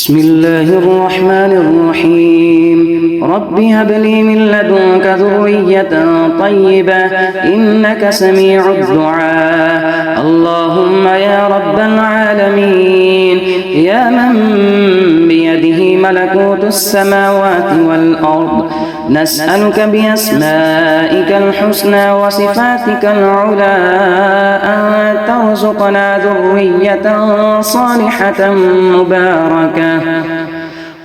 بسم الله الرحمن الرحيم رب هب لي من لدنك ذرية طيبة إنك سميع الدعاء اللهم يا رب العالمين يا من بيده ملكوت السماوات والأرض نسألك بأسمائك الحسنى وصفاتك العلى أن ترزقنا ذرية صالحة مباركة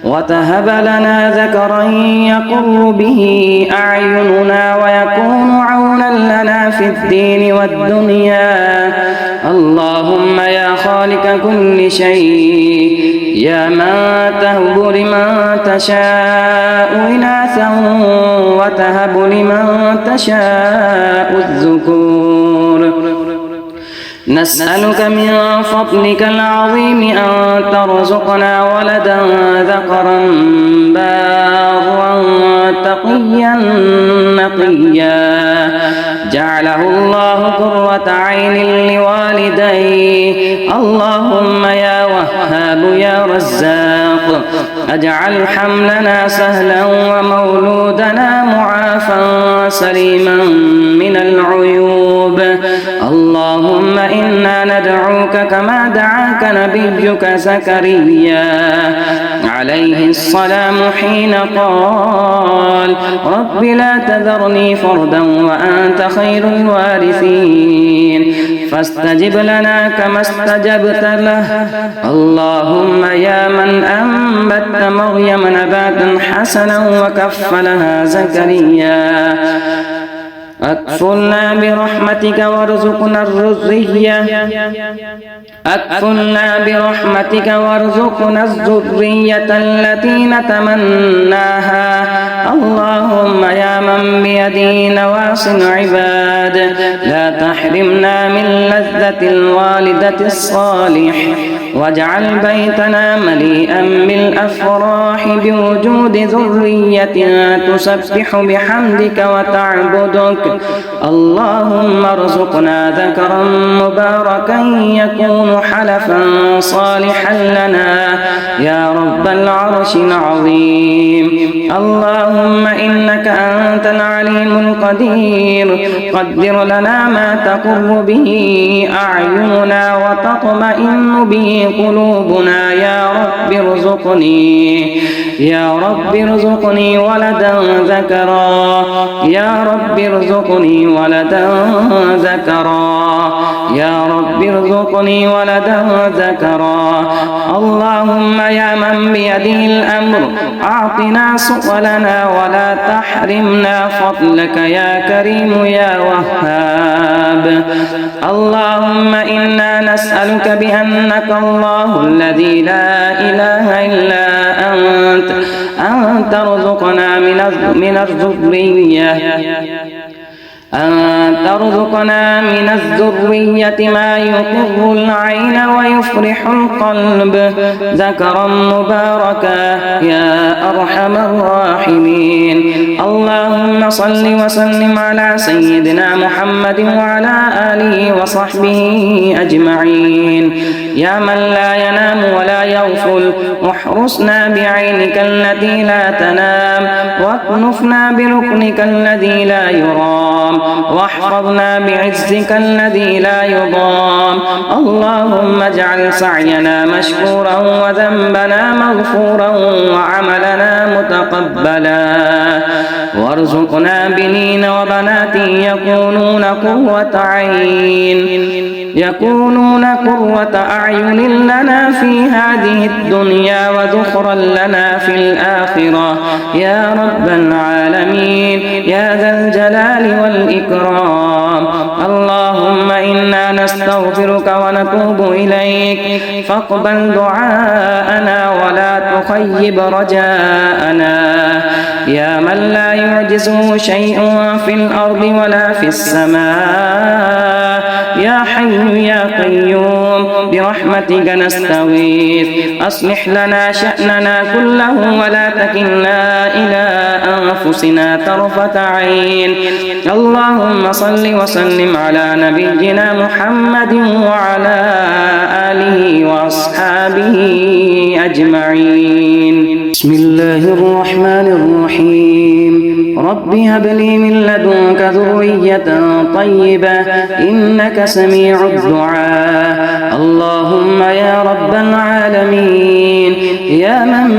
وتهب لنا ذكرا يقر به أعيننا ويكون عونا لنا في الدين والدنيا اللهم يا خالق كل شيء يا من تهب لمن تشاء إناثا وتهب لمن تشاء الذكور نسألك من فضلك العظيم أن ترزقنا ولدا ذكرا بارا تقيا نقيا جعله الله قرة عين لوالديه اللهم يا وهاب يا رزاق اجعل حملنا سهلا ومولودنا معافا سليما من العيوب اللهم إنا ندعوك كما دعاك نبيك زكريا عليه السلام حين قال رب لا تذرني فردا وأنت خير الوارثين فاستجب لنا كما استجبت له اللهم يا من أنبت مريم نباتا حسنا وكفلها زكريا أكفلنا برحمتك وارزقنا الذرية أكفلنا برحمتك وارزقنا الذرية التي نتمناها اللهم يا من بيده نواصي العباد لا تحرمنا من لذة الوالدة الصالح واجعل بيتنا مليئا بالأفراح بوجود ذرية تسبح بحمدك وتعبدك اللهم ارزقنا ذكرا مباركا يكون حلفا صالحا لنا يا رب العرش العظيم اللهم إنك أنت العليم القدير قدر لنا ما تقر به أعيننا وتطمئن به قلوبنا يا رب ارزقني ولدا ذكرا يا رب ارزقني ولدا ذكرا يا رب ارزقني ولدا ذكرا اللهم يا من بيده الأمر أعطنا سؤلنا ولا تحرمنا فضلك يا كريم يا وهاب اللهم إنا نسألك بأنك الله الذي لا إله إلا أنت أن ترزقنا من الذرية ما يقر العين ويفرح القلب ذكرا مباركا يا أرحم الراحمين اللهم صل وسلم على سيدنا محمد وعلى آله وصحبه أجمعين يا من لا ينام ولا يغفل احرسنا بعينك التي لا تنام واكنفنا بركنك الذي لا يرام واحفظنا بعزك الذي لا يضام اللهم اجعل سعينا مشكورا وذنبنا مغفورا وعملنا متقبلا وارزقنا بنين وبنات يكونون قرة أعين لنا في هذه الدنيا وذخرا لنا في الآخرة يا رب العالمين يا ذا الجلال والإكرام اللهم إنا نستغفرك ونتوب إليك فاقبل دعاءنا ولا تخيب رجاءنا يا من لا يعجزه شيء في الأرض ولا في السماء يا حي يا قيوم برحمتك نستغيث أصلح لنا شأننا كله ولا تكلنا إلى أنفسنا طرفة عين اللهم صل وسلم على نبينا محمد وعلى آله وأصحابه أجمعين بسم الله الرحمن الرحيم رب هب لي من لدنك ذرية طيبة إنك سميع الدعاء اللهم يا رب العالمين يا من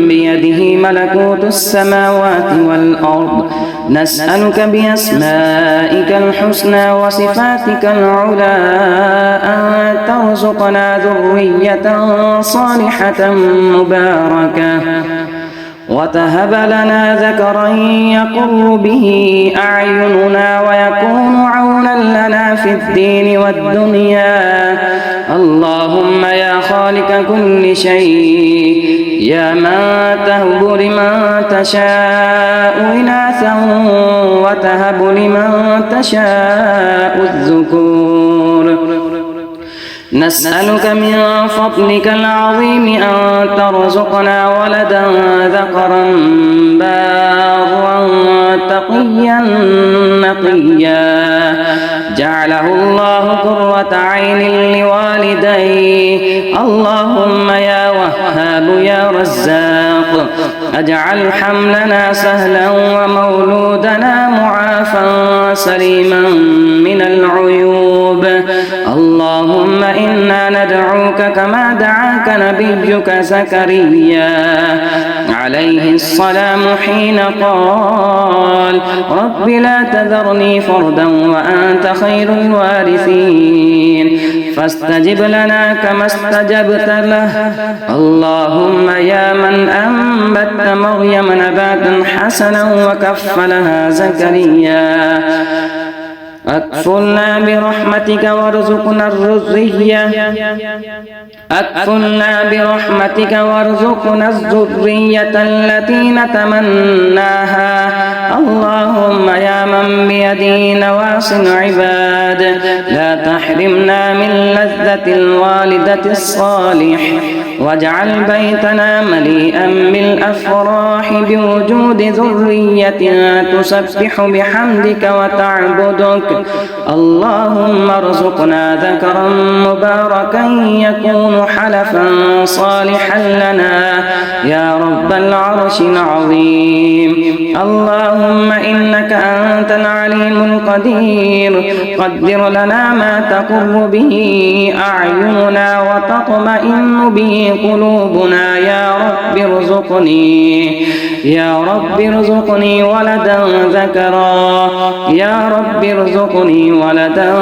بيده ملكوت السماوات والأرض نسألك بأسمائك الحسنى وصفاتك العلى أن ترزقنا ذرية صالحة مباركة وتهب لنا ذكرا يقر به أعيننا ويكون عونا لنا في الدين والدنيا اللهم يا خالق كل شيء يا من تهب لمن تشاء إناثا وتهب لمن تشاء الذكور نسألك من فضلك العظيم أن ترزقنا ولدا ذكرا بارا تقيا نقيا جعله الله قرة عين لوالديه اللهم يا وهاب يا رزاق اجعل حملنا سهلا ومولودنا معافا سليما من العيوب اللهم إنا ندعوك كما دعاك نبيك زكريا عليه السلام حين قال رب لا تذرني فردا وأنت خير الوارثين فاستجب لنا كما استجبت له اللهم يا من أنبت مريم نباتا حسنا وكفلها زكريا أكفلنا برحمتك وارزقنا الذرية أكفلنا برحمتك وارزقنا الذرية التي نتمناها اللهم يا من بيده نواصي العباد لا تحرمنا من لذة الوالدة الصالح واجعل بيتنا مليئا بالأفراح بوجود ذرية تسبح بحمدك وتعبدك اللهم ارزقنا ذكرا مباركا يكون حلفا صالحا لنا يا رب العرش العظيم اللهم إنك أنت العليم القدير قدر لنا ما تقر به أعيننا وتطمئن به قلوبنا يا رب ارزقني ولدا ذكرا يا رب ارزقني ولدا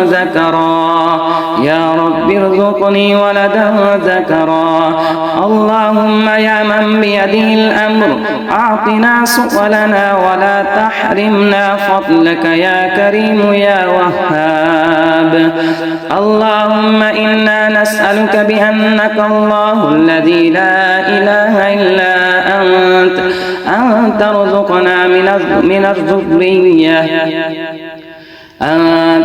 ذكرا يا رب ارزقني ولدا ذكرا اللهم يا من بيده الأمر أعطنا سؤلنا ولا تحرمنا فضلك يا كريم يا وهاب اللهم إنا نسألك بأنك الله الذي لا إله إلا أنت أن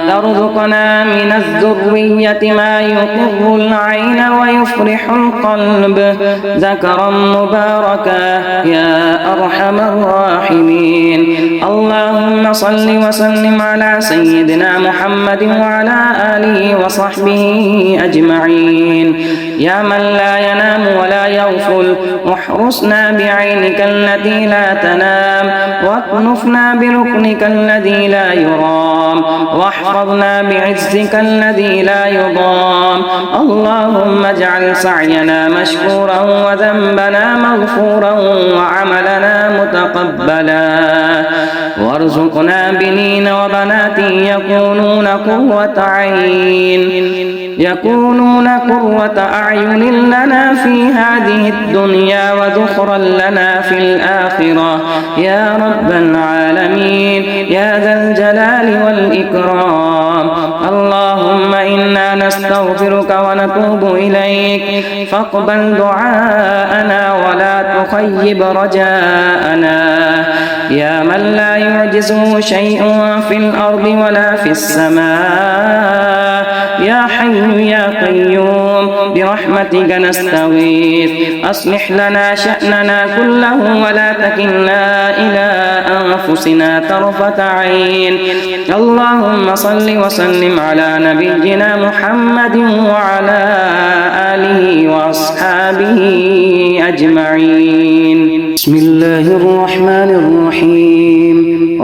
ترزقنا من الذرية ما يقر العين ويفرح القلب ذكرا مباركا يا أرحم الراحمين اللهم صل وسلم على سيدنا محمد وعلى آله وصحبه أجمعين يا من لا ينام ولا يغفل احرسنا بعينك التي لا تنام واكنفنا بركنك الذي لا يرام واحفظنا بعزك الذي لا يضام اللهم اجعل سعينا مشكورا وذنبنا مغفورا وعملنا متقبلا وارزقنا بنين وبنات يكونون قرة أعين لنا في هذه الدنيا وذخرا لنا في الآخرة يا رب العالمين يا ذا الجلال والإكرام اللهم إنا نستغفرك ونتوب إليك، فاقبل دعاءنا ولا تخيب رجاءنا يا من لا يعجزه شيء في الأرض ولا في السماء. يا حي يا قيوم برحمتك نستغيث، أصلح لنا شأننا كله ولا تكلنا إلى أنفسنا طرفة عين. اللهم صل وسلم على نبينا محمد وعلى آله وأصحابه أجمعين. بسم الله الرحمن الرحيم.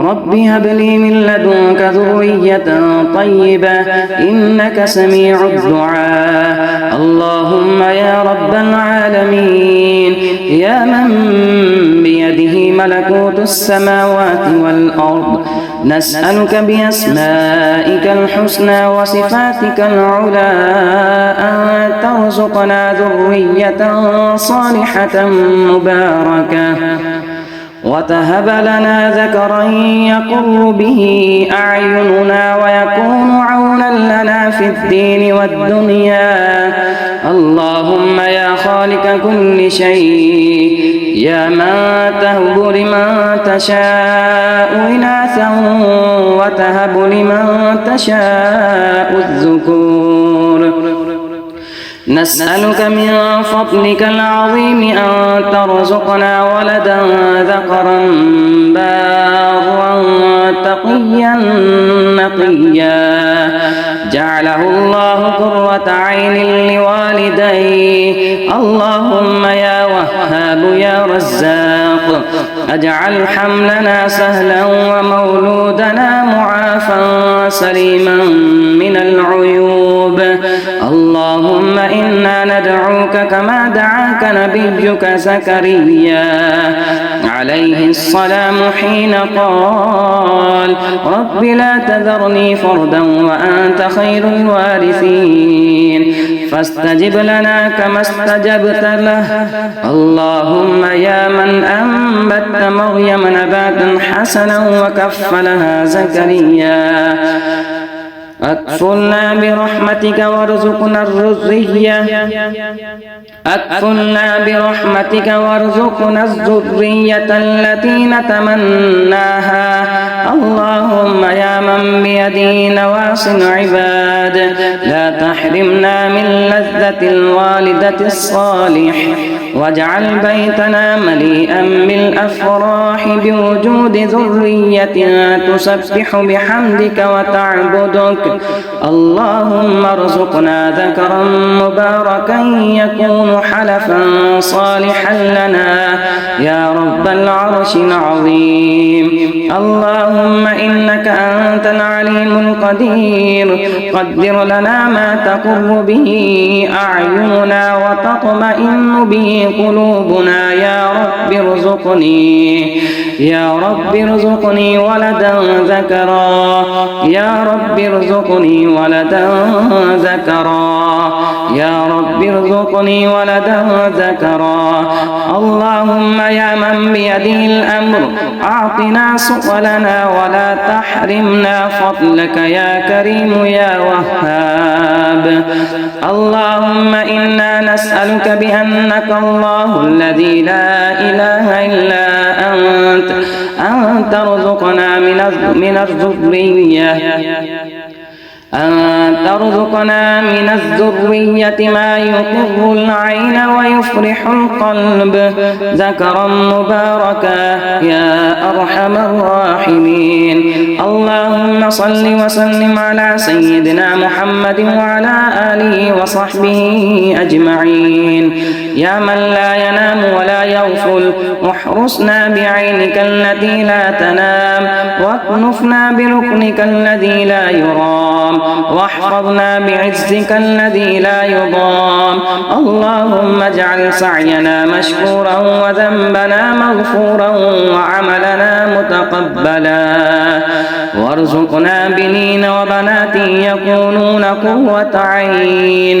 رب هب لي من لدنك ذرية طيبة إنك سميع الدعاء. اللهم يا رب العالمين، يا من بيده ملكوت السماوات والأرض، نسألك بأسمائك الحسنى وصفاتك العلى أن ترزقنا ذرية صالحة مباركة، وتهب لنا ذكرا يقر به أعيننا ويكون عونا لنا في الدين والدنيا. اللهم يا خالق كل شيء، يا من تهب لمن تشاء إناثا وتهب لمن تشاء الذكور، نسألك من فضلك العظيم أن ترزقنا ولدا ذكرا بارا تقيا نقيا، جعله الله قرة عين لوالديه. اللهم يا وهاب يا رزاق، اجعل حملنا سهلا ومولودنا معافا سليما من العيوب. اللهم إنا ندعوك كما دعاك نبيك زكريا عليه السلام حين قال رب لا تذرني فردا وأنت خير الوارثين، فاستجب لنا كما استجبت له. اللهم يا من أنبت مريم نباتا حسنا وكفلها زكريا، أكفلنا برحمتك وارزقنا الذرية، أكفلنا برحمتك وارزقنا الذرية التي نتمناها. اللهم يا من بيده نواصي العباد، لا تحرمنا من لذة الوالدة الصالح، واجعل بيتنا مليئا بالأفراح بوجود ذرية تسبح بحمدك وتعبدك. اللهم ارزقنا ذكرا مباركا يكون حلفا صالحا لنا يا رب العرش العظيم. اللهم إنك أنت العليم القدير، قدر لنا ما تقر به أعيننا وتطمئن به قلوبنا. يا رب ارزقني، يا رب ارزقني ولدا ذكرا، يا رب ارزقني ولدا ذكرا، يا رب ارزقني ولدا ذكرا. اللهم يا من بيده الأمر أعطنا سؤلنا ولا تحرمنا فضلك يا كريم يا وهاب. اللهم إنا نسألك بأنك الله الذي لا إله إلا أنت أن ترزقنا من الذرية، أن ترزقنا من الذرية ما يقر العين ويفرح القلب، ذكرا مباركا يا أرحم الراحمين. اللهم صل وسلم على سيدنا محمد وعلى آله وصحبه أجمعين. يا من لا ينام ولا يغفل، احرسنا بعينك التي لا تنام، واكنفنا بركنك الذي لا يرام، واحفظنا بعزك الذي لا يضام. اللهم اجعل سعينا مشكورا وذنبنا مغفورا وعملنا متقبلا، وارزقنا بنين وبنات يكونون قرة عين،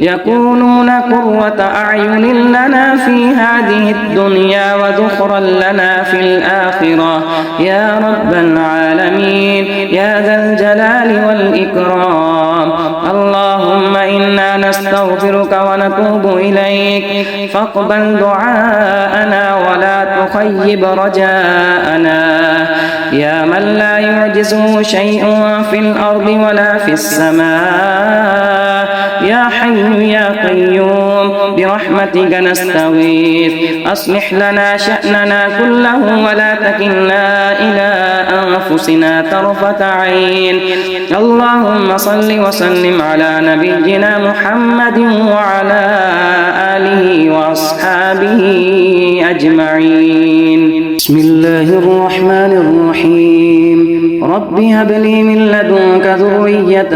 يكونون قرة أعين لنا في هذه الدنيا وذخرا لنا في الآخرة يا رب العالمين يا ذا الجلال والإكرام. اللهم إنا نسألك نستغفرك ونتوب إليك فاقبل دعاءنا ولا تخيب رجاءنا يا من لا يعجزه شيء في الأرض ولا في السماء يا حي يا قيوم برحمتك نستغيث أصلح لنا شأننا كله ولا تكلنا إلى أنفسنا طرفة عين اللهم صل وسلم على نبينا محمد وعلى آله وأصحابه أجمعين بسم الله الرحمن الرحيم رب هب لي من لدنك ذرية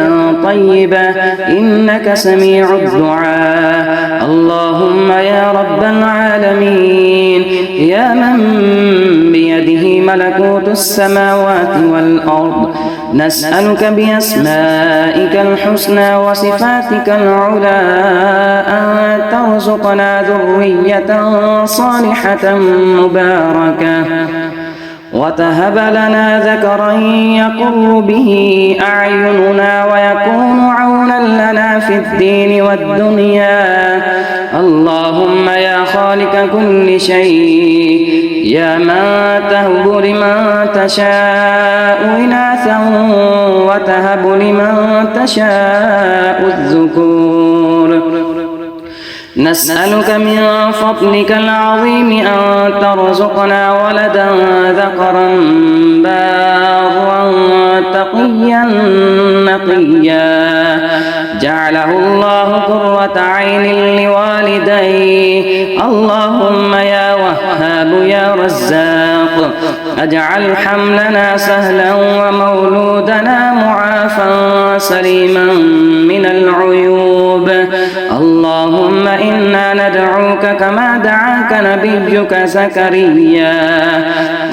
طيبة إنك سميع الدعاء اللهم يا رب العالمين يا من بيده ملكوت السماوات والأرض نسألك بأسمائك الحسنى وصفاتك العلى أن ترزقنا ذرية صالحة مباركة وتهب لنا ذكرا يقر به أعيننا ويكون عونا لنا في الدين والدنيا اللهم يا خالق كل شيء يا من تهب لمن تشاء إناثا وتهب لمن تشاء الذكور نسألك من فضلك العظيم أن ترزقنا ولدا ذكرا بارا تقيا نقيا جعله الله قرة عين لوالديه اللهم يا وهاب يا رزاق اجعل حملنا سهلا ومولودنا معافى سليما من العيوب اللهم إنا ندعوك كما دعاك نبيك زكريا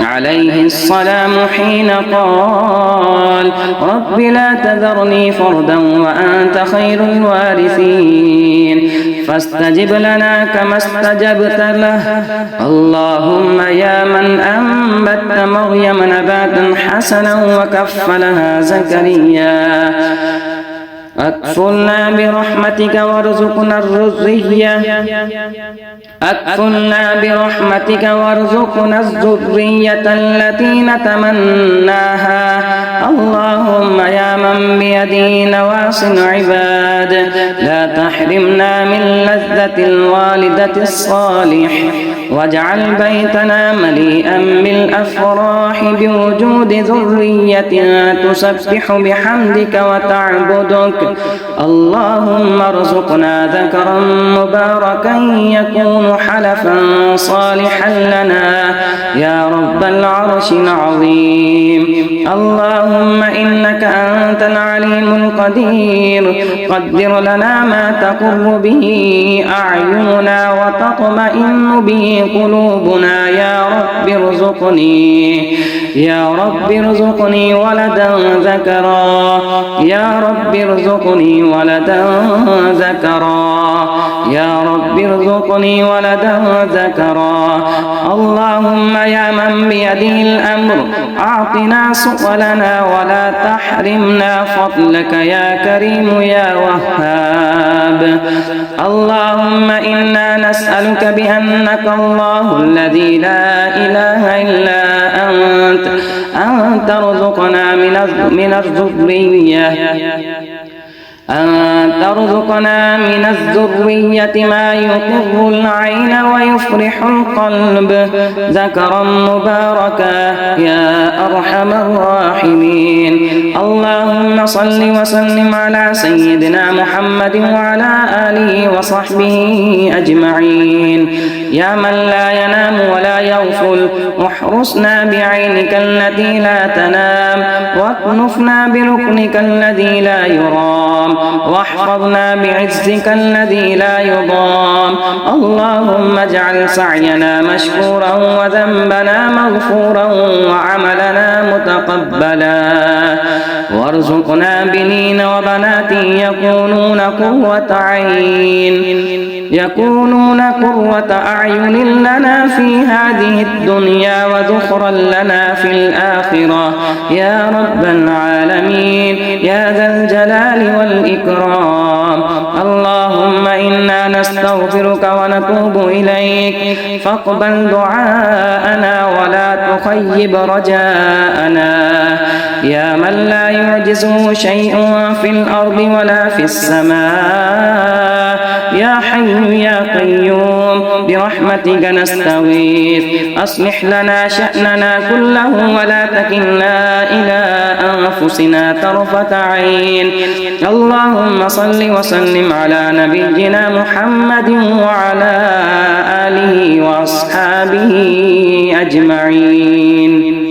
عليه السلام حين قال رب لا تذرني فردا وأنت خير الوارثين فاستجب لنا كما استجبت له اللهم يا من أنبت مريم نباتا حسنا وكفلها زكريا أكفلنا برحمتك وارزقنا الذرية أكفلنا برحمتك وارزقنا الذرية التي نتمناها اللهم يا من بيده نواصي العباد لا تحرمنا من لذة الوالدة الصالح واجعل بيتنا مليئا بالأفراح بوجود ذرية تسبح بحمدك وتعبدك اللهم ارزقنا ذكرا مباركا يكون حلفا صالحا لنا يا رب العرش العظيم اللهم إنك أنت العليم القدير قدر لنا ما تقر به أعيننا وتطمئن به قلوبنا يا رب ارزقني ولدا ذكرا يا رب ارزقني ولدا ذكرا يا رب ارزقني ولدا ذكرا اللهم يا من بيده الأمر أعطنا سؤلنا ولا تحرمنا فضلك يا كريم يا وهاب اللهم إنا نسألك بأنك الله الذي لا إله إلا أنت أن ترزقنا من الذرية ما يقر العين ويفرح القلب ذكرا مباركا يا أرحم الراحمين اللهم صل وسلم على سيدنا محمد وعلى آله وصحبه أجمعين يا من لا ينام ولا يغفل احرسنا بعينك التي لا تنام واكنفنا بركنك الذي لا يرام واحفظنا بعزك الذي لا يضام اللهم اجعل سعينا مشكورا وذنبنا مغفورا وعملنا متقبلا وارزقنا بنين وبنات يكونون قرة أعين لنا في هذه الدنيا وذخرا لنا في الآخرة يا رب العالمين يا ذا الجلال والإكرام اللهم نستغفرك ونتوب إليك فاقبل دعاءنا ولا تخيب رجاءنا يا من لا يعجزه شيء في الأرض ولا في السماء يا حي يا قيوم برحمتك نستغيث أصلح لنا شأننا كله ولا تكلنا إلى أنفسنا طرفة عين اللهم صل وسلم على نبينا محمد وعلى آله وأصحابه أجمعين.